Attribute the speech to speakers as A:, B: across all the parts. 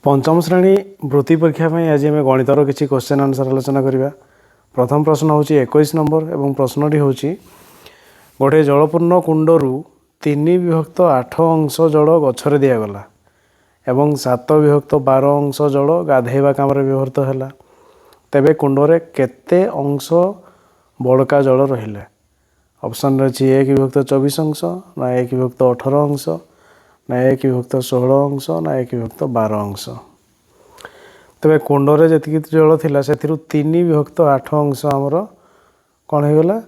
A: पंचम श्रेणी वृत्ति परीक्षा आज आम गणितर किसी क्वेश्चन आंसर आलोचना करवा। प्रथम प्रश्न हूँ 21 नंबर और प्रश्नटी हूँ गोटे जलपूर्ण कुंडरू 3/8 अंश जल गछरे दिगला एवं 7/12 अंश जल गाधेवा काम व्यवहृत है। तेबे कुंडरे केते अंश बड़का जल रहिले? ऑप्शन रही 1/24 अंश ना 1/18 अंश ना 1/16 अंश ना 1/12 अंश। तेरे कुंडरे जी जल थिला से 3/8 अंश आमर कौन होगला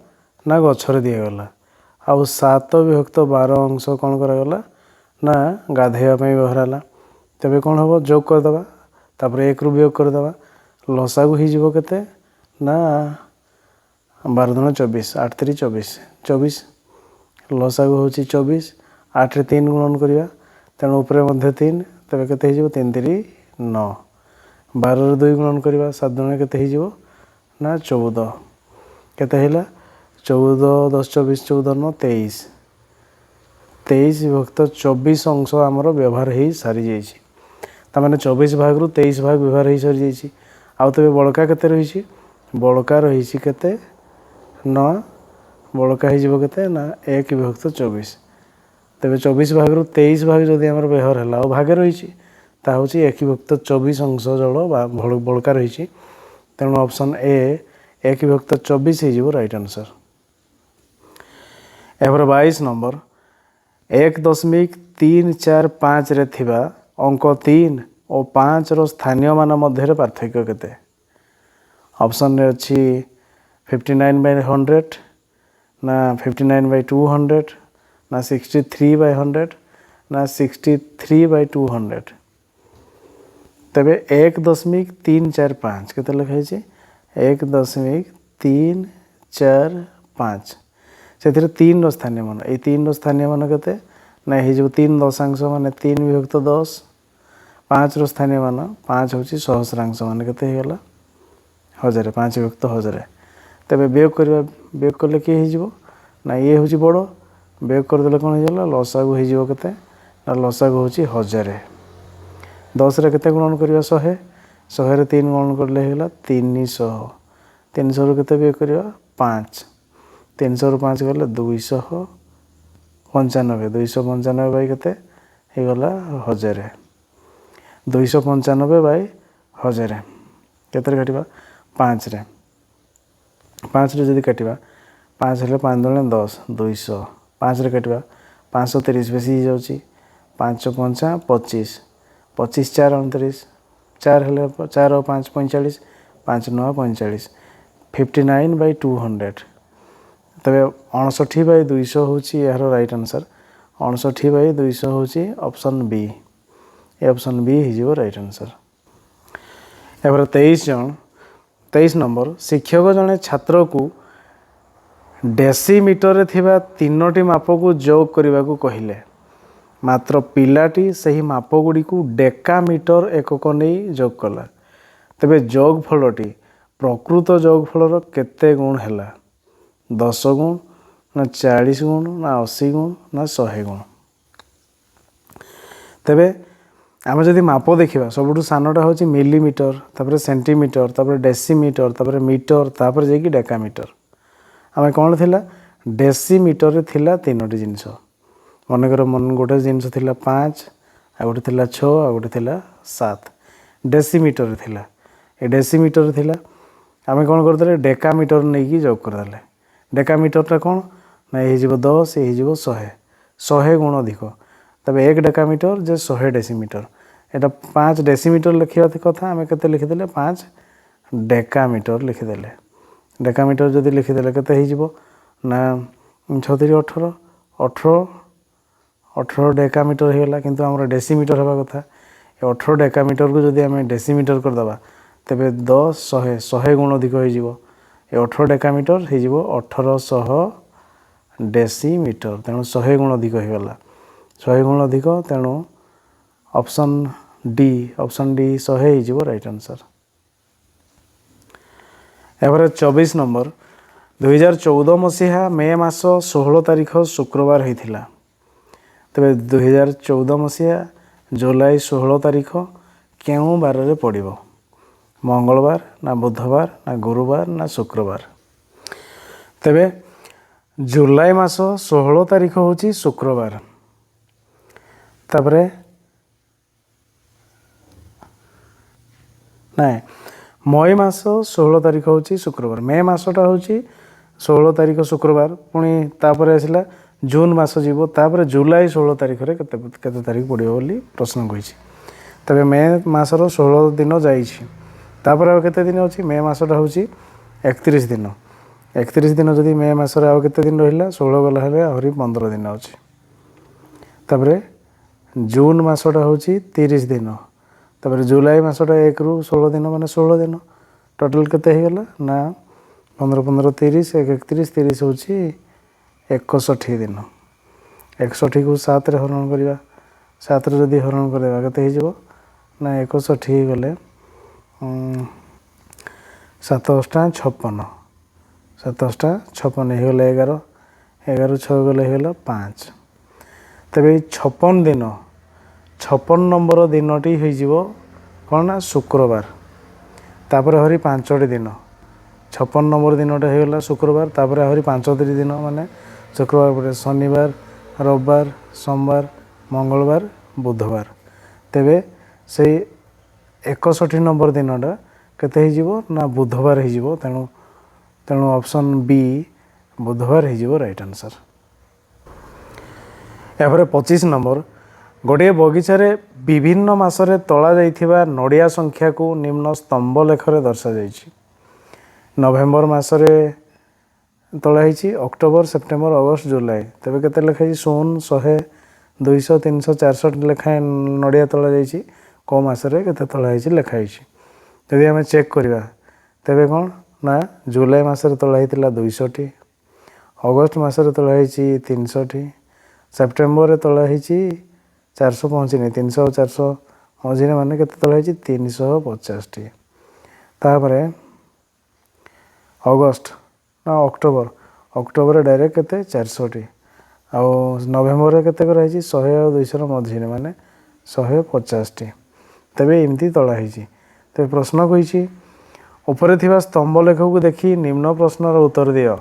A: ना गछरे दिगला आउ 7/12 अंश कौन करागला ना गाधेवा व्यवहार है। तेरे कौन हम जोग करदे तापर 1 रु वियोग करदे लसागु हो केते ना 12 दूना 24 8 3 24 24 लसागु हूँ 24 8 रे 3 गुणन करवा तेणु उपरे मध्य 3 तेरे केते 3 3 9 12 रे 2 गुणन करवा 7 दूना केते ना 14 केते 14 10 24 14 9 23 23/24 अंश आमर व्यवहार हो सारी जाइए। ताने 24 भाग रु 23 भाग व्यवहार हो सारी जाइए। आउ तेरे बड़का केते रही बड़का रही केते ना बड़का हो ना 1/24 तेरे 24 भाग रु 23 भाग जदि आमर व्यवहार है और भागे रही हूँ 1/24 अंश जल बड़का रही तेणु ऑप्शन ए 1/24 हो राइट आंसर। एवं 22 नंबर 1.345 रे थिबा अंक 3 और 5 रो स्थानीय मान मध्य पार्थक्य केते? ऑप्शन रे अच्छी 59/100 ना 59/200 ना 63/100 ना 63/200। तेबे 1.345 केते लिखाई 1.345 से 3 स्थानीय मान ये 3 स्थानीय मान केते ना हो 3 दशांश मान 3/10 5 रो स्थानीय मान 5 हूँ सहस्रांश मान केते होगा 1000 5/1000। तेबे वियोग करवा वियोग कले किए हो ना ये हूँ बड़ वियोग करदे कौन हो लसागु हो केते ना लसागु हूँ 1000 10 रे केते गुणन करवा 100 100 रे 3 गुणन करले होगा 300 300 रु केते वियोग करवा 5 300 रु 5 गले 295 295 बाई केते होगला 1000 295 बाई 1000 केते काटिबा 5 रे 5 रे जदि काटिबा 5 हेले 5 दूने 10 200 5 रे काटिबा 530 बेसी हो जाउची 5 5 25 25 4 29 4 हेले 4 और 5 45 5 9 45 59/200। तबे 59/200 हूँ यार राइट आंसर 59/200 हूँ ऑप्शन बी ए ऑप्शन बी हो राइट आंसर। एबार 23 नंबर शिक्षक जने छात्र को डेसीमीटर रे थिबा 3टी माप को जोग करने को कहले मात्र पिलाटी सही माप गुड़ी को डेकामीटर एकक नहीं जोग कला। तेबे जोग फलटी प्रकृत जोग फलर केते गुण है 10 गुण ना 40 गुण ना 80 गुण ना 100 गुण। तेबे आम जदि माप देखा सबुठ सानटा हूँ मिलीमीटर तापर सेंटीमीटर तापर डेसीमीटर तापर मीटर तापर जाकि डेकामीटर आम कौन थिला डेसीमीटर रे थिला 3टी जिनस मनकर मन गोटे जिनस थिला 5 आ गोटे थिला 6 आ गोटे थिला 7 डेसीमीटर रे थिला ए डेसीमीटर रे थिला आम कौन करदे डेकामीटर नहीं कि जोग करदे डेकामीटरटा कौन ना ये 10 ये 100 गुण अधिक तब 1 डेकामीटर जे 100 डेसीमीटर एटा 5 डेसीमीटर लिखा कथा आम के लिखिदे 5 डेकामीटर लिखिदे डेकामीटर जदि लिखिदे केते ना 36 18 18 18 डेकामीटर होगा किंतु आम डेसीमीटर हवा कथा 18 डेकामीटर को जदि आम डेसीमीटर करदे तेबे 10 100 गुण अधिक हो 18 डेकामीटर हो 1800 डेसीमीटर तेणु 100 गुण अधिक होगा 100 गुण अधिक तेणु ऑप्शन डी 100 हो राइट आंसर। एवरे 24 नंबर 2014 मसीहा मे मास 16 तारिख शुक्रवार होता तेरे 2014 मसीहा जुलाई 16 तारिख କେଉଁ ବାରରେ ପଡ଼ିବ? ମଙ୍ଗଳବାର ନା ବୁଧବାର ନା ଗୁରୁବାର ନା ଶୁକ୍ରବାର? ତେବେ ଜୁଲାଇ ମାସ 16 ତାରିଖ ହେଉଛି ଶୁକ୍ରବାର। ତାପରେ ନାଇଁ, ମଇ ମାସ 16 ତାରିଖ ହେଉଛି ଶୁକ୍ରବାର। ମେ ମାସଟା ହେଉଛି 16 ତାରିଖ ଶୁକ୍ରବାର। ପୁଣି ତାପରେ ଆସିଲା ଜୁନ୍ ମାସ ଯିବ, ତାପରେ ଜୁଲାଇ 16 ତାରିଖରେ କେତେ ତାରିଖ ପଡ଼ିବ ବୋଲି ପ୍ରଶ୍ନ କହିଛି। ତେବେ ମେ ମାସର 16 ଦିନ ଯାଇଛି, ତାପରେ ଆଉ କେତେ ଦିନ ଅଛି? ମେ ମାସଟା ହେଉଛି 31 ଦିନ। 31 ଦିନ ଯଦି ମେ ମାସରେ ଆଉ କେତେ ଦିନ ରହିଲା? 16 ଗଲା ହେଲେ ଆହୁରି 15 ଦିନ ଅଛି। ତାପରେ ଜୁନ୍ ମାସଟା ହେଉଛି 30 ଦିନ। ତାପରେ ଜୁଲାଇ ମାସଟା 1ରୁ 16 ଦିନ ମାନେ 16 ଦିନ। ଟୋଟାଲ୍ କେତେ ହେଇଗଲା ନା 15 15 30 31 30 ହେଉଛି 61 ଦିନ। 61କୁ 7ରେ ହରଣ କରିବା। 7ରେ ଯଦି ହରଣ କରିବା କେତେ ହେଇଯିବ ନା 61 ହେଇଗଲେ 7 ଅଷ୍ଟା 56। 7 ଅଷ୍ଟା 56 ହେଇଗଲେ 11। 11 6 ଗଲେ ହେଇଗଲା 5। ତେବେ ଏଇ 56 ଦିନ, 56 ନମ୍ବର ଦିନଟି ହେଇଯିବ କ'ଣ ନା ଶୁକ୍ରବାର। ତାପରେ ଆହୁରି 5ଟି ଦିନ। 56 ନମ୍ବର ଦିନଟା ହେଇଗଲା ଶୁକ୍ରବାର, ତାପରେ ଆହୁରି 5ଟି ଦିନ ମାନେ ଶୁକ୍ରବାର ପରେ ଶନିବାର, ରବିବାର, ସୋମବାର, ମଙ୍ଗଳବାର, ବୁଧବାର। ତେବେ ସେଇ 61 ନମ୍ବର ଦିନଟା କେତେ ହେଇଯିବ ନା ବୁଧବାର ହେଇଯିବ। ତେଣୁ ଅପସନ୍ ବି ବୁଧବାର ହେଇଯିବ ରାଇଟ୍ ଆନ୍ସର୍। ଏହାପରେ 25 ନମ୍ବର, ଗୋଟିଏ ବଗିଚାରେ ବିଭିନ୍ନ ମାସରେ ତୋଳା ଯାଇଥିବା ନଡ଼ିଆ ସଂଖ୍ୟାକୁ ନିମ୍ନ ସ୍ତମ୍ଭ ଲେଖରେ ଦର୍ଶାଯାଇଛି। ନଭେମ୍ବର ମାସରେ ତୋଳା ହେଇଛି, ଅକ୍ଟୋବର, ସେପ୍ଟେମ୍ବର, ଅଗଷ୍ଟ, ଜୁଲାଇ। ତେବେ କେତେ ଲେଖା ହେଇଛି? 0, 100, 200, 300, 400 ଲେଖାଏଁ ନଡ଼ିଆ ତୋଳା ଯାଇଛି। କେଉଁ ମାସରେ କେତେ ତୋଳା ହେଇଛି ଲେଖା ହେଇଛି। ଯଦି ଆମେ ଚେକ୍ କରିବା ତେବେ କ'ଣ ନା ଜୁଲାଇ ମାସରେ ତୋଳା ହେଇଥିଲା 200ଟି, ଅଗଷ୍ଟ ମାସରେ ତୋଳା ହେଇଛି 300ଟି, ସେପ୍ଟେମ୍ବରରେ ତୋଳା ହେଇଛି 400 ପହଞ୍ଚିନି, 300 ଆଉ 400 ମଝିରେ ମାନେ କେତେ ତୋଳା ହେଇଛି? 350ଟି। ତାପରେ ଅଗଷ୍ଟ ନା ଅକ୍ଟୋବରରେ ଡାଇରେକ୍ଟ କେତେ? 400ଟି। ଆଉ ନଭେମ୍ବରରେ କେତେ କରାହେଇଛି? 100 ଆଉ 200ର ମଝିରେ ମାନେ 150ଟି। ତେବେ ଏମିତି ତୋଳା ହେଇଛି। ତେବେ ପ୍ରଶ୍ନ କହିଛି ଉପରେ ଥିବା ସ୍ତମ୍ଭ ଲେଖକୁ ଦେଖି ନିମ୍ନ ପ୍ରଶ୍ନର ଉତ୍ତର ଦିଅ।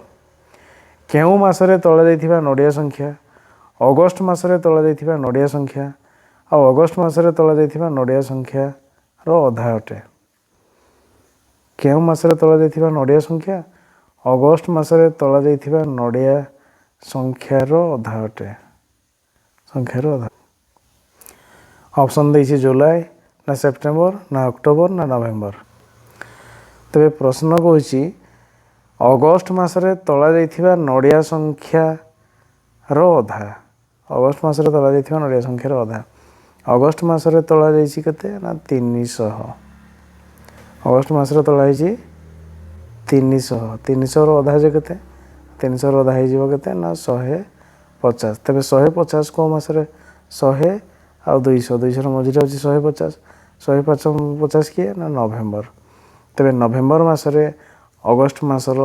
A: କେଉଁ ମାସରେ ତୋଳା ଯାଇଥିବା ନଡ଼ିଆ ସଂଖ୍ୟା ଅଗଷ୍ଟ ମାସରେ ତୋଳା ଯାଇଥିବା ନଡ଼ିଆ ସଂଖ୍ୟା ଆଉ ଅଗଷ୍ଟ ମାସରେ ତୋଳା ଯାଇଥିବା ନଡ଼ିଆ ସଂଖ୍ୟାର ଅଧା ଅଟେ? କେଉଁ ମାସରେ ତୋଳା ଯାଇଥିବା ନଡ଼ିଆ ସଂଖ୍ୟା ଅଗଷ୍ଟ ମାସରେ ତୋଳା ଯାଇଥିବା ନଡ଼ିଆ ସଂଖ୍ୟାର ଅଧା ଅଟେ। ସଂଖ୍ୟାର ଅଧା। ଅପସନ୍ ଦେଇଛି ଜୁଲାଇ ନା ସେପ୍ଟେମ୍ବର ନା ଅକ୍ଟୋବର ନା ନଭେମ୍ବର। ତେବେ ପ୍ରଶ୍ନ କହୁଛି ଅଗଷ୍ଟ ମାସରେ ତୋଳା ଯାଇଥିବା ନଡ଼ିଆ ସଂଖ୍ୟାର ଅଧା। ଅଗଷ୍ଟ ମାସରେ ତୋଳା ଯାଇଥିବା ନଡ଼ିଆ ସଂଖ୍ୟାର ଅଧା। ଅଗଷ୍ଟ ମାସରେ ତୋଳା ଯାଇଛି କେତେ ନା 300। ଅଗଷ୍ଟ ମାସରେ ତୋଳା ହେଇଛି 300। 300ର ଅଧା ଯେ କେତେ? 300ର ଅଧା ହେଇଯିବ କେତେ ନା 150। ତେବେ 150 କେଉଁ ମାସରେ? 100 ଆଉ 200, 200ର ମଝିରେ ହେଉଛି 150। 150 କିଏ ନା ନଭେମ୍ବର। ତେବେ ନଭେମ୍ବର ମାସରେ ଅଗଷ୍ଟ ମାସର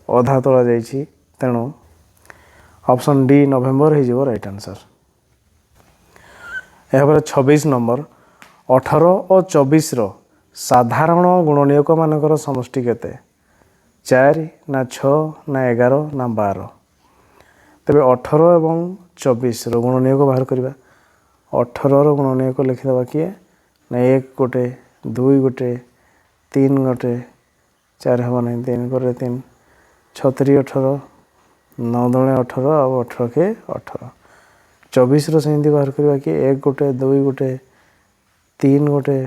A: ଅଧା ତୋଳା ଯାଇଛି। ତେଣୁ ଅପସନ୍ ଡି ନଭେମ୍ବର ହେଇଯିବ ରାଇଟ୍ ଆନ୍ସର୍। ଏହାପରେ 26 ନମ୍ବର, 18 ଓ 24ର ସାଧାରଣ ଗୁଣନୀୟକମାନଙ୍କର ସମଷ୍ଟି କେତେ? 4 ନା 6 ନା 11 ନା 12? ତେବେ 18 ଏବଂ 24ର ଗୁଣନୀୟକ ବାହାର କରିବା। 18ର ଗୁଣନୀୟକ ଲେଖିଦେବା କିଏ ନା 1 ଗୋଟେ, 2 ଗୋଟେ, 3 ଗୋଟେ, 4 ହେବ ନାହିଁ, 3 ପରେ 3, 6 3 18, 9 2 18 ଆଉ 18 କେ 18। 24ର ସେମିତି ବାହାର କରିବା କି 1 ଗୋଟେ, 2 ଗୋଟେ, 3 ଗୋଟେ,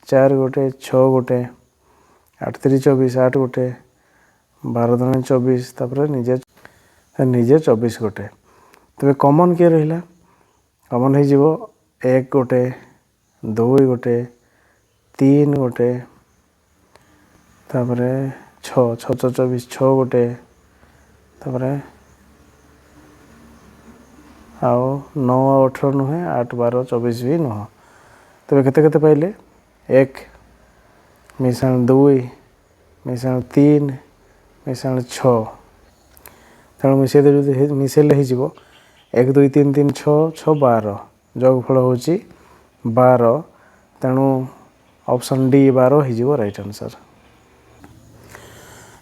A: 4 ଗୋଟେ, 6 ଗୋଟେ, 8 3 24, 8 ଗୋଟେ, 12 2 24, ତାପରେ ନିଜେ 24 ଗୋଟେ। ତେବେ କମନ୍ କିଏ ରହିଲା? କମନ୍ ହେଇଯିବ 1 ଗୋଟେ, 2 ଗୋଟେ, 3 ଗୋଟେ, ତାପରେ 6 6 24, 6 ଗୋଟେ, ତାପରେ ଆଉ 9 ଆଉ 18 ନୁହେଁ, 8 12 24 ବି ନୁହଁ। ତେବେ କେତେ କେତେ ପାଇଲେ? 1 ମିଶାଣ 2 ମିଶାଣ 3 ମିଶାଣ 6। ତେଣୁ ମିଶାଇଲେ ହେଇଯିବ 1 2 3 3 6 6 12। ଯୋଗଫଳ ହେଉଛି 12। ତେଣୁ ऑप्शन डी 12 हो राइट आंसर।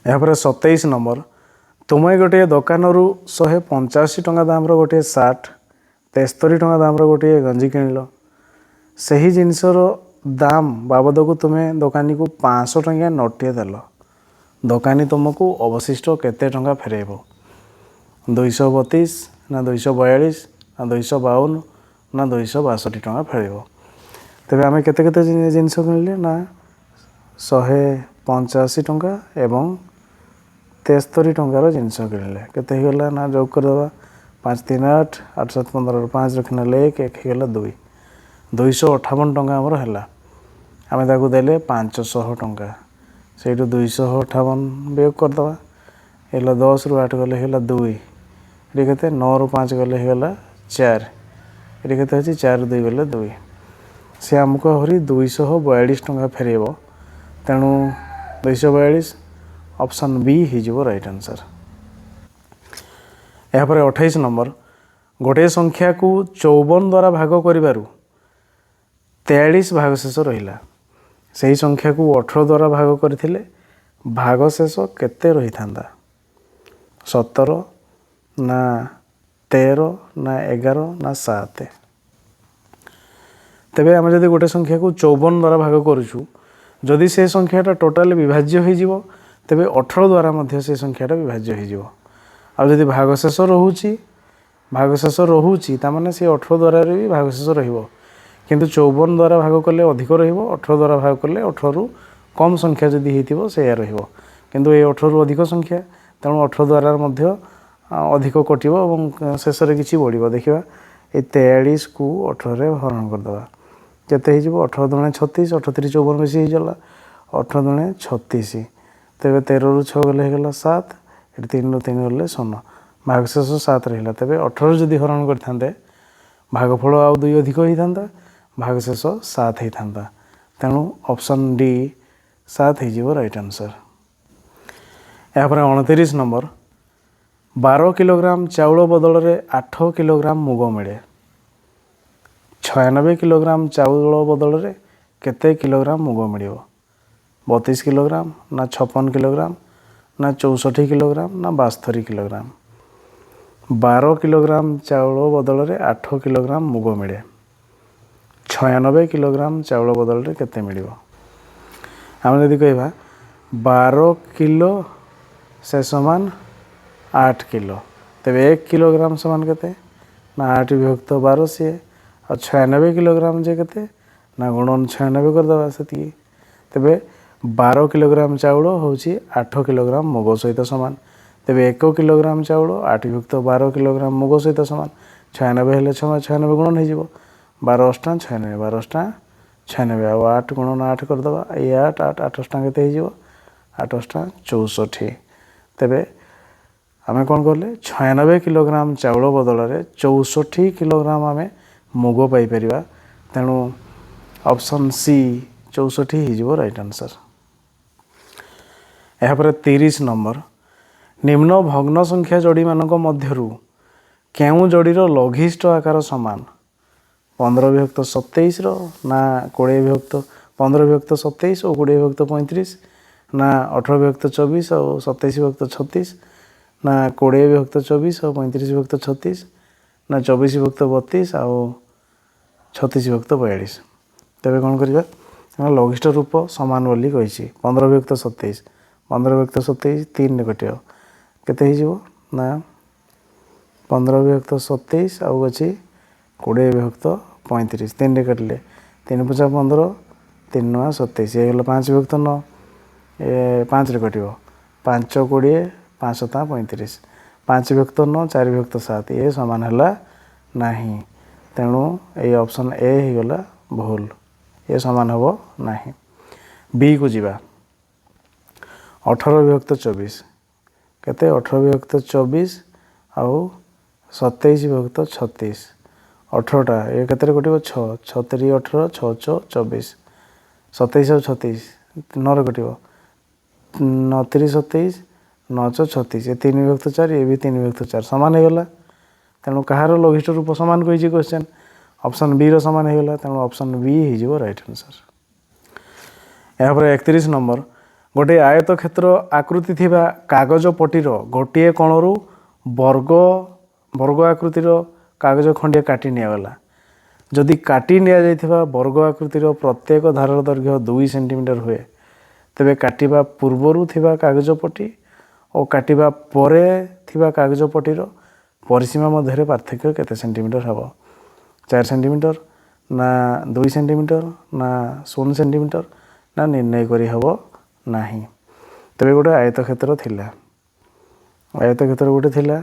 A: यापर 27 नंबर तुम्हें गोटे दुकान 185 टंका दाम गोटे सार्ट 73 टंका दाम गोटे गंजी किଣିल से ही जिनसर दाम बाबद को तुम्हें दुकानी को 500 टंका नोटे देल दुकानी तुमको अवशिष्ट केते टंका फेरेब 232 ना 242 ना 252 ना 262 टंका फेरेब। तेरे आम केते केते जिनस किणले ना 185 टंका एवं 73 टंकार जिनस किणले केते गला ना जोग करदे 5 3 8 8 7 15 5 रखना 1 1 गला 2 258 टंका आमर है आम ताकू देले 500 टंका से 258 वियोग करदे है 10 रु 8 गले है 2 ये के 9 रु 5 गले है 4 ये के 4 रु 2 गले 2 से आमको आहरी 242 टंका फेरेब तेणु 242 ऑप्शन बी हो राइट आंसर। यापर 28 नंबर गोटे संख्या को 54 द्वारा भाग कर 43 भागशेष रहा से ही संख्या को 18 द्वारा भाग करते भागशेष केते रही था 17 ना 13 ना 11 ना 7 तेबे आम जदि गोटे संख्या को 54 द्वारा भाग करूँ जदि से संख्याटा टोटाल विभाज्य हो तेबे 18 द्वारा मध्य से संख्याटा विभाज्य हो आदि भागशेष रोचे ताने से 18 द्वारा भी भागशेष किंतु 54 द्वारा भाग कले अधिक 18 द्वारा भाग कले 18 रु कम संख्या जदि हो से किंतु ये 18 रु अधिक संख्या तेणु 18 द्वारा मध्य अधिक कटो शेष में किसी बढ़ देखा ये 43 को 18 हरण करदे केते 18 दुणे 36 38 54 बेसी होगा 18 दुणे 36 तेरे 13 रु 6 गले होगा 7 ये 3 रु 3 गले 16 भागशेष 7 रहा तेरे 18 जदि हरण करते भागफल आउ 2 अधिक होता भागशेष 7 होता तेणु ऑप्शन डी 7 हो राइट आंसर। यापर 29 नंबर 12 किलोग्राम चाउल बदल में 8 किलोग्राम मुग मिले 96 किलोग्राम चाउल बदल में केते किलोग्राम मुग मिल 32 किलोग्राम ना 56 किलोग्राम ना 64 किलोग्राम ना 72 किलोग्राम 12 किलोग्राम चाउल बदल में 8 किलोग्राम मुग मिले 96 किलोग्राम चाउल बदल में केते मिल आम जदि कह 12 किलो से समान 8 किलो तेरे 1 किलोग्राम समान केते ना 8 विभक्त 12 सी और 96 किलोग्राम जे केते ना गुणन 96 करदे से तेरे 12 किलोग्राम चाउल हूँ 8 किलोग्राम मुग सहित सामान तेरे 1 किलोग्राम चाउल 8 युक्त 12 किलोग्राम मुग सहित सामान 96 हेल्ले 96 गुणन हो 12 अष्टा 96 12 अष्टा 96 आ 8 गुणन 8 करदे ये 8 8 8 अष्टा के 8 अष्टा 64 तेरे आम कौन कले 96 किलोग्राम चाउल बदल में 64 किलोग्राम आम मुग पाइपर तेणु ऑप्शन सी 64 हो राइट आंसर। यापर 30 नंबर निम्न भग्न संख्या जोड़ी मानक मध्यरु केउ जोड़ीर लघिष्ठ आकार समान 15 विभक्त 27 ना 20 विभक्त 15 विभक्त 27 और 20 विभक्त 35 ना 18 विभक्त 24 और 27 विभक्त 36 ना 20 विभक्त 24 और 35 विभक्त 36 ना 24 विभक्त 32 और 36 विभक्त 42 तेरे कौन करवा लघिष्ठ रूप सामान बोली कही 15 विभक्त 27 15 विभक्त 27 3 कटे केते ना 15 विभक्त 27 आउ अच्छी 20 विभक्त 35 3 कटिले 3 5 15 3 9 27 ये 5 विभक्त 9 5 कट 5 20 5 7 35 5 विभक्त 9 4 विभक्त 7 ये सामान है नहीं तेणु ये ऑप्शन ए हो गला भूल ये सामान हम ना बी को जीवा 18 विभक्त 24 केते 18 विभक्त 24 आउ 27 विभक्त 36 18टा ये केते कटे 6 6 3 18 6 6 24 27 और 36 9 कट 9 3 27 9 6 36 ये 3 विभक्त 4 ये भी 3 विभक्त 4 सामान हो गला तेणु कहार लघिष्ठ रूप सामान कही क्वेश्चन ऑप्शन बी रो सामान हो गला तेणु ऑप्शन बी हो राइट आंसर। यापर 31 नंबर गोटे आयत क्षेत्र आकृति थिबा कागज पटीर गोटे कोणरू वर्ग वर्ग आकृतिर कागज खंडिया काटी निगला जदि काटी निया वर्ग आकृतिर प्रत्येक धारर दैर्घ्य 2 सेंटीमीटर हुए तेबे काटिबा पूर्वरु थिबा कागज पटी और काटिबा परे थिबा कागज पटीर परिसीमा मध्य पार्थक्य केते सेंटीमीटर हबो 4 सेंटीमीटर ना 2 सेंटीमीटर ना 0 सेंटीमीटर ना निर्णय करी हबो नाही। तेबे गोटे आयत क्षेत्र थिला आयत क्षेत्र गोटे थिला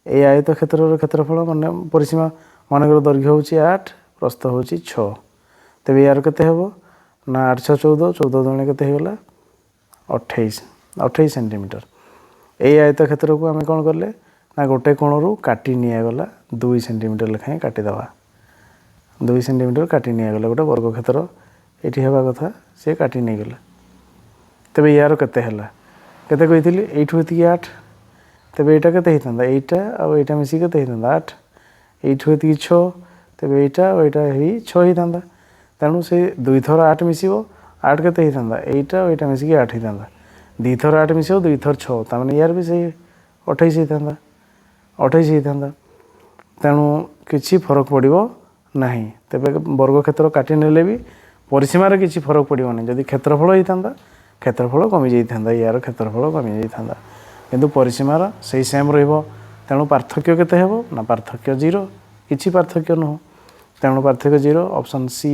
A: ए आयत क्षेत्र क्षेत्रफल माने परिसीमा मानकर दैर्घ्य होची 8 प्रस्थ होची 6 तेबे यार केते हबो ना 8 6 14 14 दुणे केते हेगला 28 सेंटीमीटर। ए आयत क्षेत्र को आम कौन कले ना गोटे कोणरू काटी निगला 2 सेंटीमीटर लेखाएं काटी दवा 2 सेंटीमीटर काटी निगला गोटे वर्ग क्षेत्र ये हवा कथा सी काटी नहीं गला तेबे यार केते हला केते कही एठू एति 8 तेबे एटा केते हितंदा एटा आ एटा मिसी केते हितंदा 8 एठू एति 6 तेबे एटा आ एटा ही 6 हितंदा तेणु से 2 थर 8 मिसिबो 8 केते हितंदा एटा आ एटा मिसी 8 हितंदा 2 थर 8 मिसिबो 2 थर 6 ता माने यार भी से 28 हितंदा 28 हितंदा तेणु किछि फरक पड़िबो नाही। तेबे वर्ग क्षेत्र काटी नेले भी परिसीमार किछि फरक पड़िबो नै जदि क्षेत्रफल हितंदा क्षेत्रफल कमी जाइथांदा यार क्षेत्रफल कमी जाइथांदा किंतु परिसीमार सही सेम रहिबो तेणु पार्थक्य केते हेबो ना पार्थक्य 0 किछि पार्थक्य न तेणु पार्थक्य 0 ऑप्शन सी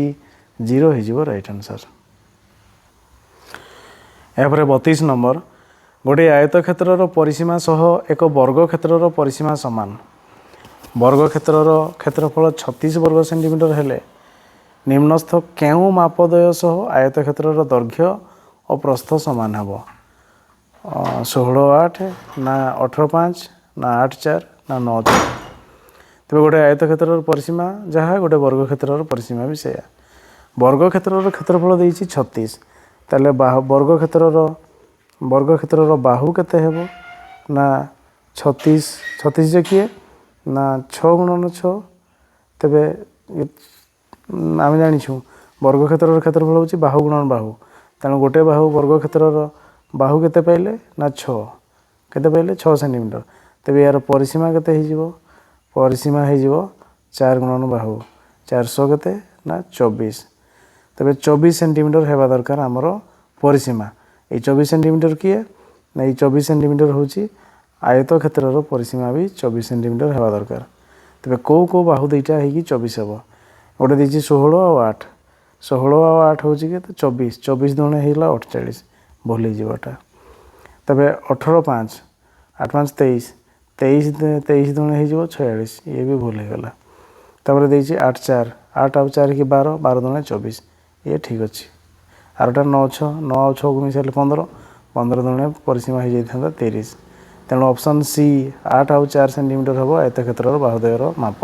A: 0 हे जिवो राइट आंसर। यापर 32 नंबर गोटे आयत क्षेत्रर परिसीमा सह एक वर्ग क्षेत्रर परिसीमा समान वर्ग क्षेत्रर क्षेत्रफल 36 वर्ग सेंटीमीटर हेले निम्नस्थ केउ मापदय सह आयत क्षेत्रर दैर्घ्य और प्रस्थ समान हे 16 8 ना 18 5 ना 8 4 ना 9 4 तेज गोटे आयत क्षेत्र परिसीमा जहाँ गोटे वर्ग क्षेत्र परिसीमा भी से वर्ग क्षेत्र क्षेत्रफल देती 36 ताले वर्ग क्षेत्र बाहु केते हेबो ना 36 किए ना 6 गुणन 6 तेबे आम जानी वर्ग क्षेत्र क्षेत्रफल हूँ बाहु गुणन बाहु तेणु गोटे बाहु वर्ग क्षेत्र बाहु केते पाइले ना 6 केते पाइले 6 सेंटीमीटर तेबे यार परिसीमा केते हो परिसीमा हो 4 गुणन बाहु 400 केते ना 24 तेबे 24 सेंटीमीटर हेबा दरकार आमर परिसीमा ये 24 सेंटीमीटर किए ना ये 24 सेंटीमीटर हूँ आयत क्षेत्र परिसीमा भी 24 सेंटीमीटर हेबा दरकार तेबे को बाहु दुईटा हो 24 हे गोटे दी 16 और 8 16 और 8 हूँ कि 24 24 दुणे होगा 48 भूल जाटा तबे 18 5 8 5 23 23 दुणे हो 46 ये भी भूल होगा तपर देखिए 8 4 8 आउ 4 कि 12 12 दुणे 24 ये ठीक अच्छे आरटा 9 6 9 6 को मिसाइल 15 15 दुणे परिसीमा हो जाता 30 तेणु ऑप्शन सी 8 आउ 4 सेंटीमीटर हम आयत क्षेत्र बाहुदयर माप।